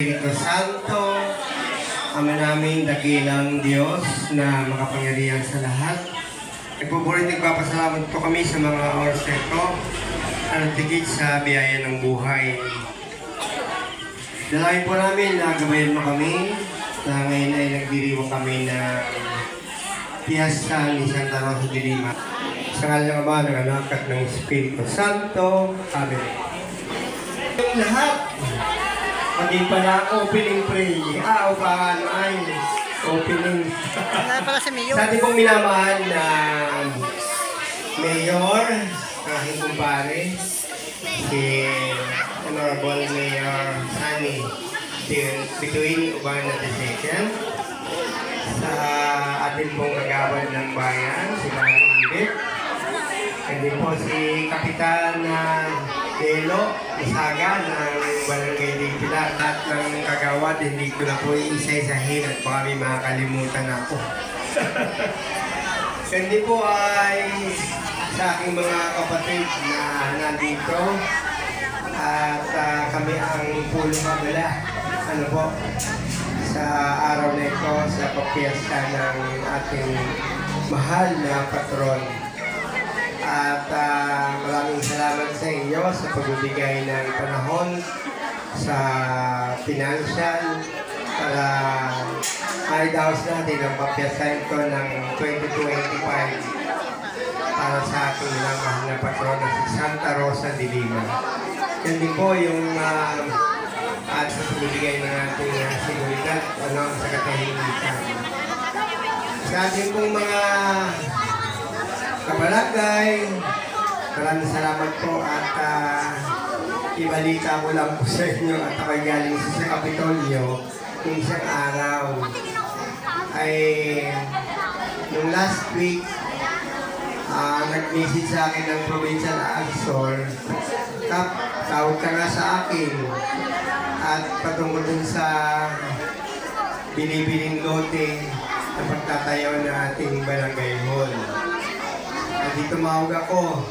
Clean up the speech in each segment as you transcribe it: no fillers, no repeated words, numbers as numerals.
Espiritu Santo, Ama namin dakilang Diyos na makapangyarihan sa lahat. Nagpupulit nagpapasalamat po kami sa mga oras na ito na nagtigit sa biyaya ng buhay. Dalangin po namin na gabayan mo kami na ngayon ay nagdiriwang kami ng piyesta ni Santa Rosa de Lima. Sa ngalan ng Ama, ng Anak at ng Espiritu Santo. Amen. Yung lahat, maging pala opening prayer. O paano ay opening. Sa ating pong minamahal na Mayor, aking kumpare, si Honorable Mayor Sunny Bituin Urbana II, sa ating pong kagawad ng bayan, si Lalo Ambit, hindi po si Kapitan Delo Isaga ng Barangay Digpila at ng kagawad, hindi ko na po isa-isahin at baka may makakalimutan ako. Hindi po ay sa aking mga kapatid na nandito at kami ang pulong abala sa araw na ito sa pagpiyesta ng ating mahal na patron. At maraming salamat sa inyo sa pagbibigay ng panahon sa financial para i-daos natin ang pagpiyasahin ito ng 2025 para sa ating mahal na patron na si Santa Rosa de Lima. Yan din po yung at sa pagbibigay ng ating seguridad sa katahimikan. Sa ating pong mga kabarangay, maraming salamat po at ibalita ko lang po sa inyo at ako'y galing sa Kapitolyo yung isang araw ay nung last week nag-message sa akin ng Provincial Asor, tawag ka nga sa akin at patungkol dun sa binibining lote na pagtatayo na ating barangay hall. Dito tumawag ako.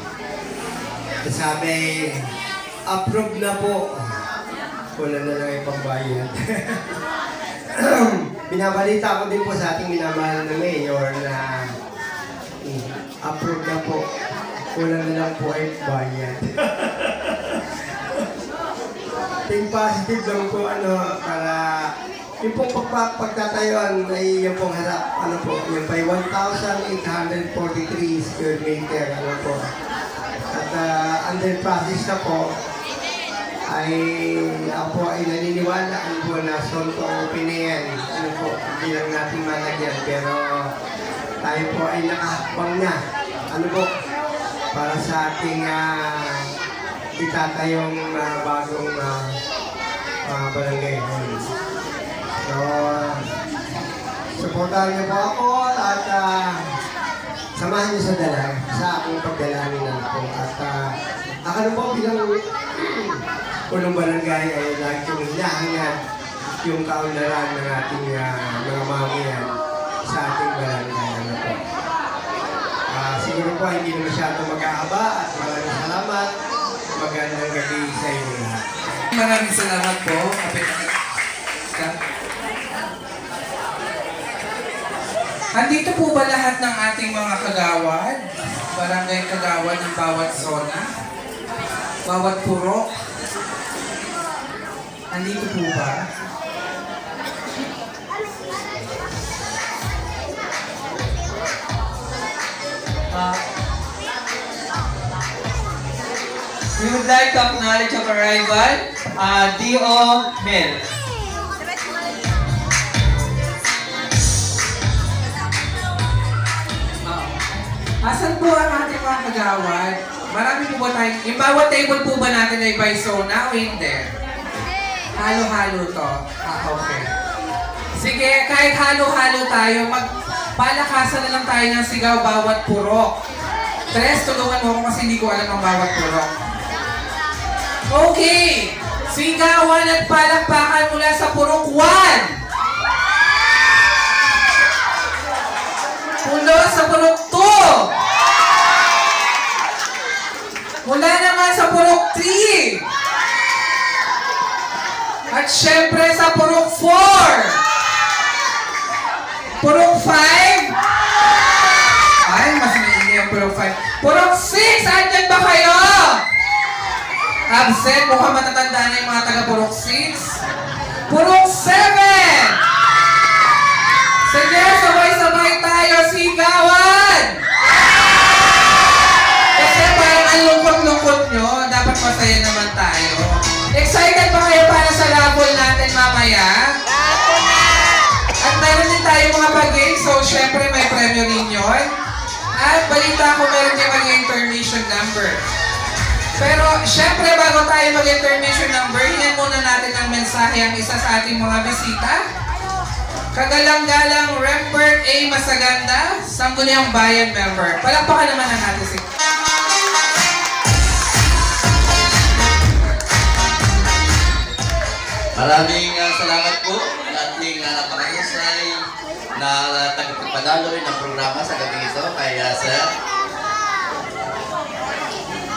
Sabi, approve na po. Wala na lang yung pambayad. Binabalita ko din po sa ating minamahal na mayor na approve na po. Wala na lang po yung bayad. Think positive lang po para yung pong pagtatayuan ay yung pong harap, yung pa 1,843 square meter, At under process na po, ay ako ay naniniwala na sonto opinion, hindi lang natin malagyan, pero tayo po ay nakahakbang na, para sa ating itatayong bagong barangay hall. So, supportahan niyo po ako at samahan niyo sa aking pagdalangin na po. At ako po bilang punong barangay ay lagi kong hinahangad yung kaunlaran ng ating mga mamiyan sa ating barangay. Siguro po hindi na masyadong mag-aaba at maraming salamat. Magandang gabi sa inyo lahat. Maraming salamat po. Andito po ba lahat ng ating mga kagawad? Barangay kagawad ng bawat zona? Bawat purok? Andito po ba? We would like to acknowledge of arrival, D.O. Mel. Asan po ang ating mga kagawad? Marami po ba tayo? Yung bawat table po ba natin ay by zona o hindi? Halo-halo to. Okay. Sige, kahit halo-halo tayo, magpalakasan na lang tayo ng sigaw bawat purok. Tres, tulungan mo ako kasi hindi ko alam ang bawat purok. Okay! Sigawan at palakpakan mula sa purok 1. Mula sa purok 2. Mula naman sa purok 3. At At syempre sa Purok 4. Purok 5. Ay, mas hindi ang Purok 5. Purok 6, andyan ba kayo? Absent, mukhang matatanda na yung mga taga Purok 6. Purok 7. Sige, sabay-sabay tayo, sigawan! Kasi parang ang lungkot-lungkot nyo, dapat masaya naman tayo. Excited ba kayo para sa raffle natin mamaya? At meron din tayo mga pag-game, so syempre may premyo ninyo. At balita ko meron din mag-intermission number. Pero syempre bago tayo mag-intermission number, hingin muna natin ng mensahe ang isa sa ating mga bisita. Kagalang-galang Rembert A. Masaganda, Sangguniang Bayan member. Palakpakan naman na natin si... Maraming salamat po sa ating napakahusay na tagapagpadaloy ng programa sa gabi ito kay Sir.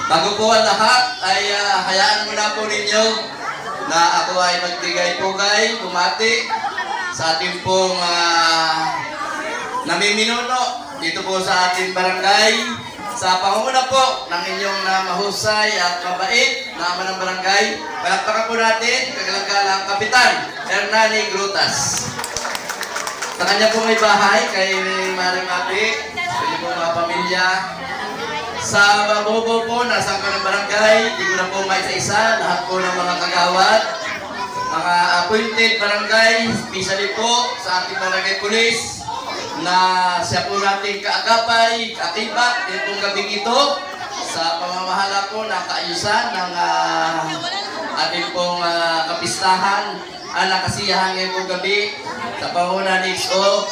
Bago po ang lahat ay hayaan muna po ninyo na ako ay magbigay pugay, bumati sa ating pong namiminuno dito po sa ating barangay. Sa pangunguna po ng inyong mahusay at mabait na ama ng barangay, palakpakan po natin kagalang-galang Kapitan Hernani Grutas. Sa kanya po may bahay, kay Maring Api, sa inyo po mga pamilya. Sa mabubo po, nasa ko ng barangay, hindi ko na po maisa-isa, lahat po ng mga kagawad, mga appointed barangay, especially po sa ating barangay police, na siya po nating kaagapay, katibat, itong gabing ito sa pamamahala po ng kaayusan ng ating pong kapistahan, nakasiyahan ngayon pong gabi sa panguna ni XO.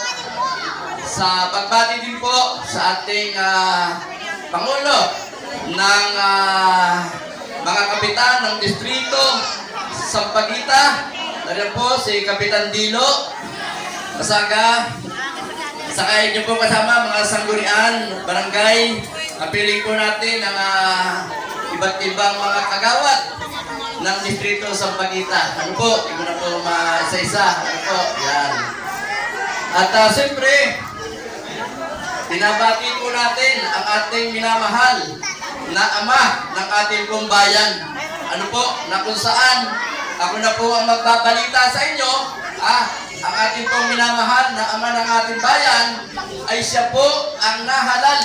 Sa pagbati din po sa ating Pangulo ng mga kapitan ng distrito Sampaguita, naryan po si Kapitan Dilo Masaga. Saka inyo po kasama mga sanggunian, barangay, napiling po natin ang iba't ibang mga kagawad ng distrito Sampaguita. Ano po, hindi ko na po maisa-isa. Ano po, yan. At siyempre, binabati po natin ang ating minamahal na ama ng ating pong bayan. Ano po, na kung saan ako na po ang magbabalita sa inyo, ang ating pong minamahal na ama ng ating bayan ay siya po ang nahalal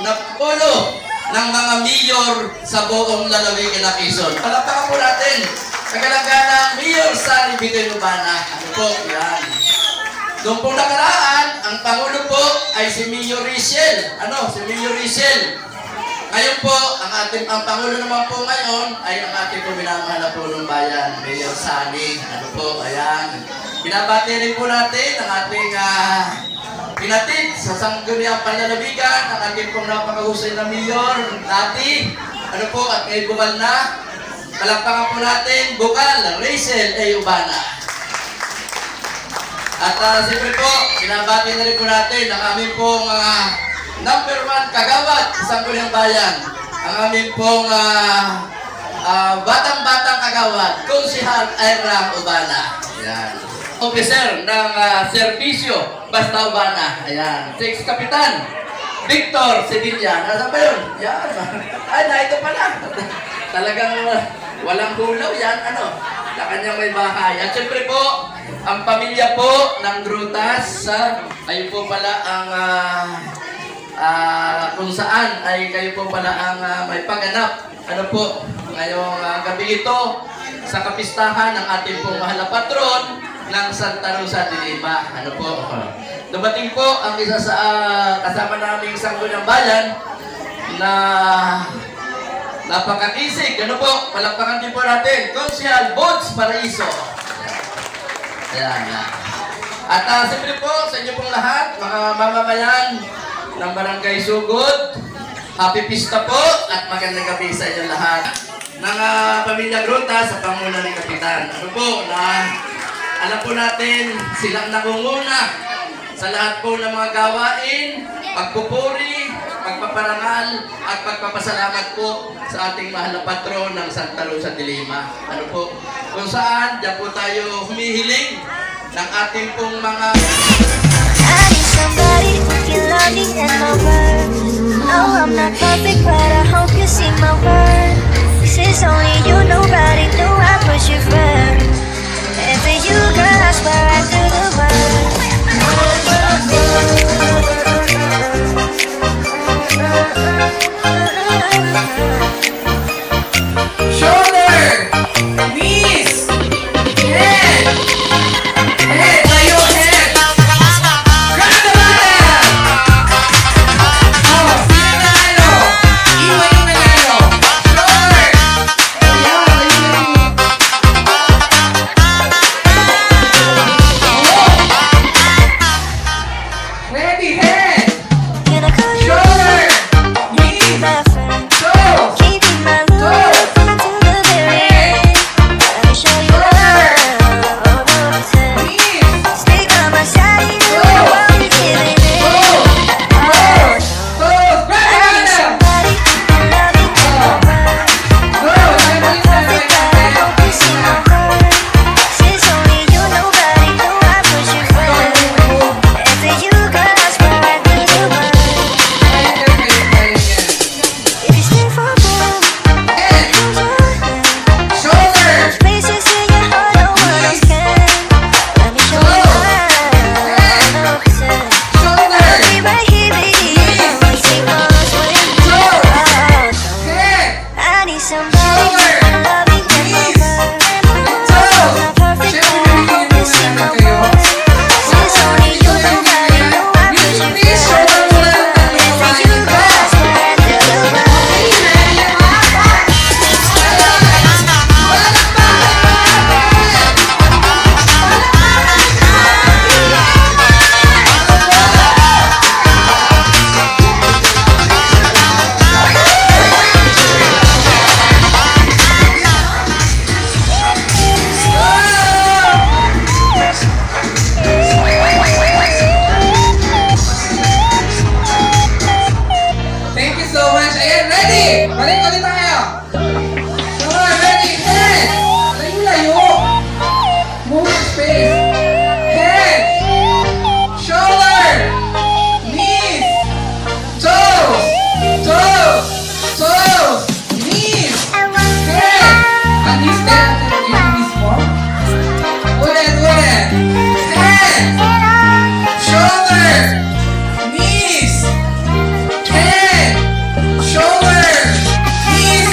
na pulo ng mga mayor sa buong lalawigan ng Quezon. Palakpakan po natin, kagalang-galang Mayor Sally Bitoy Lubana. Ano po, yan. Noong pong nakaraan, ang Pangulo po ay si Mayor Rachel. Ano, si Mayor Rachel. Ngayon po, ang Pangulo naman po ngayon ay ang ating po minamahal na pulong bayan, Mayor Sally. Ano po, ayan. Binabati rin po natin ang ating pinatid sa Sangguniang Panlalawigan, ang ating pong napakahusay na mayor, dati, ano po, at ngayon bukal na. Palakpakan po natin, Bukal, Rachel A. Ubana. At siyempre po, binabati na rin po natin ang aming pong #1 kagawad sa Sangguniang Bayan, ang aming pong batang-batang kagawad, Konsihal Ira Ubana. Ayan. Officer ng serbisyo, Basta Ubana. Ayan. 6 Kapitan, Victor Sevilla. Nasa ba yun? Yan. Ay, na ito pala. Talagang walang hulaw yan. Ano? Sa kanyang may bahay. At siyempre po, ang pamilya po ng Grutas, ay po pala ang kung saan ay kayo po pala ang may pagganap. Ano po? Ngayong gabi ito, sa kapistahan ng ating pong mahal na patron ng Santa Rosa de Lima. Ano po? Dumating po ang isa sa kasama naming Sangguniang Bayan na napakakisig. Ano po? Palakpakan din po natin. Konsihal Bods Paraiso. Ayan, yan. At siyempre po sa inyo pong lahat, mga mamamayan ng Barangay Sugod, happy pista po at magandang gabi sa inyo lahat. Ng pamilya Grutas sa panguna ni Kapitan. Ano po, na alam po natin silang nangunguna sa lahat po ng mga gawain, pagpupuri, pagpaparangal at pagpapasalamat po sa ating mahal na patron ng Santa Rosa de Lima. Ano po? Kung saan, diyan po tayo humihiling ng ating pong mga... I need somebody who can love me and my word. Oh, I'm not perfect, but I hope you see my word. Since only you, nobody knew I put you first. And for you, girl, I swear I do the word. Shoulder! Knees! Head! Head! Tayo, head! Grab the bottom! Oh, sino nanalo? Iwan yung nanalo. Shoulder! Ready, head! Can I call you Shoulder! Knees! my friend? Toes! Keep in my love to the very end. Let me show you love over pretend. Knees! Stay by my side, you know what you're giving me. Oh, Toes! Grab I the need bottom! somebody who can love me and my word. Go! I'm not perfect, but I hope you see my word. Since only you, nobody knew I put you first. And for you, girl, I swear I do the word. If you stay for good, Head! close your eyes. Shoulder! Places in your heart, no one else can. Let me show you love, no pretend. Shoulder! Be right here, baby. I'ma take my swing. Head! I need somebody who can love me and my word. I'm not perfect, but I hope you see my word. Since only you, nobody knew I put you first. And for you, girl, I swear I do the word. Thank you so much. Ayan, ready! Balik ulit tayo. Come on, ready? Head! Layo-layo. Move space. Head! Shoulder! Knees! Toes! Toes! Toes! Knees! Head! Knees din. Yung knees mo? Ulit, ulit. Head! Shoulder! Knees! Head! Shoulder! Knees!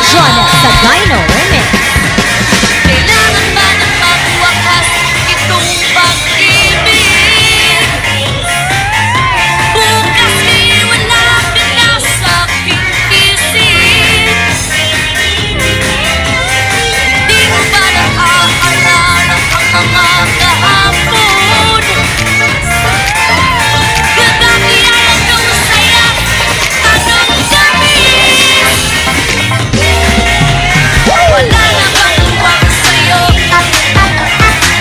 Jonah sa Dino Remix. Kailangan ba ng magwakas itong pag-ibig? Bukas nga'y wala ka na sa aking isip. Di mo ba naaalala ang mga kahapon? Gagakilala kang masaya, anong gawin? Wala na bang uwag sa'yo?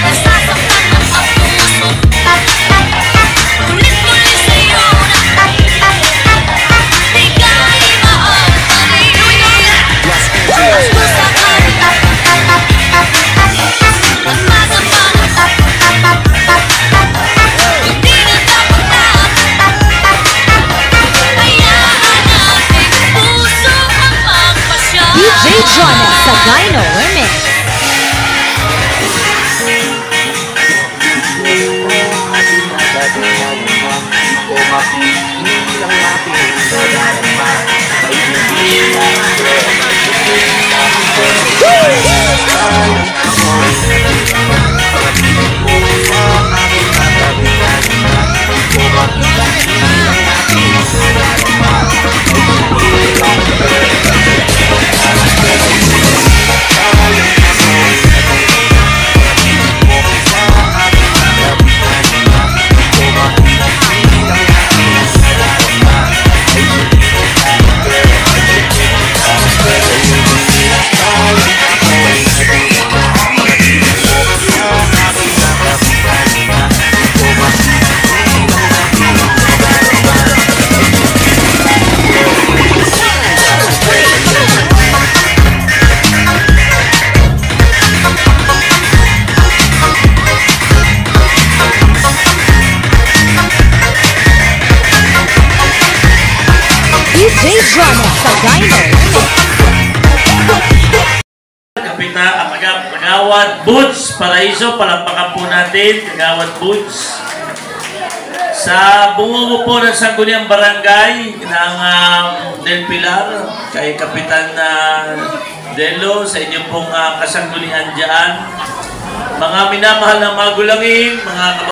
Nasasaktan ang puso. Ulit-ulit sa'yo na di ka imaabali. Mas masakal ang masama. Hindi na dapat na hayaan nating puso ang magpasya. DJ Jonah sa Dino Remix. DJ Jonah sa Dino Remix. Kagawad Boots Paraiso, palampakan po natin Kagawad Boots sa bumubo po ng Sangguniang Barangay ng Del Pilar kay Kapitan Delo sa inyong pong kasanggunian dyan, mga minamahal na magulangin, mga